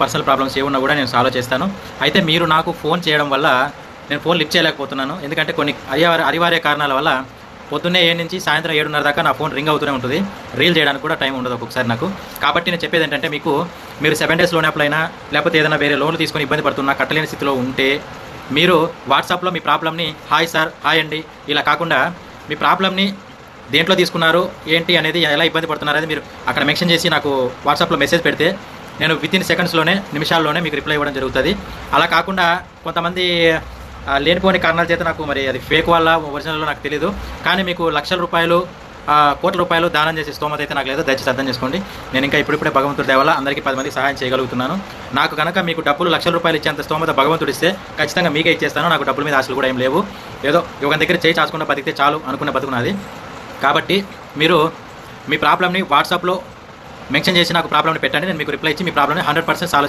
Personal problems ఏమున్నా కూడా నేను సాల్వ్ చేస్తాను. అయితే మీరు నాకు ఫోన్ చేయడం వల్ల నేను ఫోన్ లిఫ్ట్ చేయలేకపోతున్నాను. ఎందుకంటే కొన్ని అనివార్య కారణాల వల్ల పొద్దున్నే 7 నుంచి సాయంత్రం 7:30 దాకా నా ఫోన్ రింగ్ అవుతూనే ఉంటుంది. రీల్ చేయడానికి కూడా టైం ఉండదు ఒక్కొక్కసారి నాకు. కాబట్టి నేను చెప్పేది ఏంటంటే మీరు 7 డేస్ లోన్ అప్లైనా లేకపోతే ఏదైనా వేరే లోన్లు తీసుకొని ఇబ్బంది పడుతున్నా కట్టలేని స్థితిలో ఉంటే మీరు వాట్సాప్లో మీ ప్రాబ్లమ్ని హాయ్ సార్, హాయ్ అండి ఇలా కాకుండా మీ ప్రాబ్లమ్ని దేంట్లో తీసుకున్నారు ఏంటి అనేది ఎలా ఇబ్బంది పడుతున్నారు అనేది మీరు అక్కడ మెన్షన్ చేసి నాకు వాట్సాప్లో మెసేజ్ పెడితే నేను వితిన్ సెకండ్స్లోనే నిమిషాల్లోనే మీకు రిప్లై ఇవ్వడం జరుగుతుంది. అలా కాకుండా కొంతమంది లేనిపోని కారణాల చేత నాకు మరి అది ఫేక్ వల్ల ఒరిజినల్లో నాకు తెలియదు. కానీ మీకు లక్షల రూపాయలు కోట్ల రూపాయలు దానం చేసే స్తోమత అయితే నాకు లేదు. దయచేసి అర్థం చేసుకోండి. నేను ఇంకా ఇప్పుడిప్పుడే భగవంతుడి దయ వల్ల అందరికీ 10 మందికి సహాయం చేయగలుగుతున్నాను. నాకు కనుక మీకు డబ్బులు లక్షల రూపాయలు ఇచ్చేంత స్తోమత భగవంతుడు ఇస్తే ఖచ్చితంగా మీకే ఇచ్చేస్తాను. నాకు డబ్బుల మీద ఆశలు కూడా ఏం లేవు. ఏదో ఒక దగ్గర చేయి చాచుకున్న బతికితే చాలు అనుకున్న బతుకున్నది. కాబట్టి మీరు మీ ప్రాబ్లమ్ని వాట్సాప్లో మెన్షన్ చేసి నాకు ప్రాబ్లమ్ని పెట్టండి. నేను మీకు రిప్లై ఇచ్చి మీ ప్రాబ్లమ్ని 100% సాల్వ్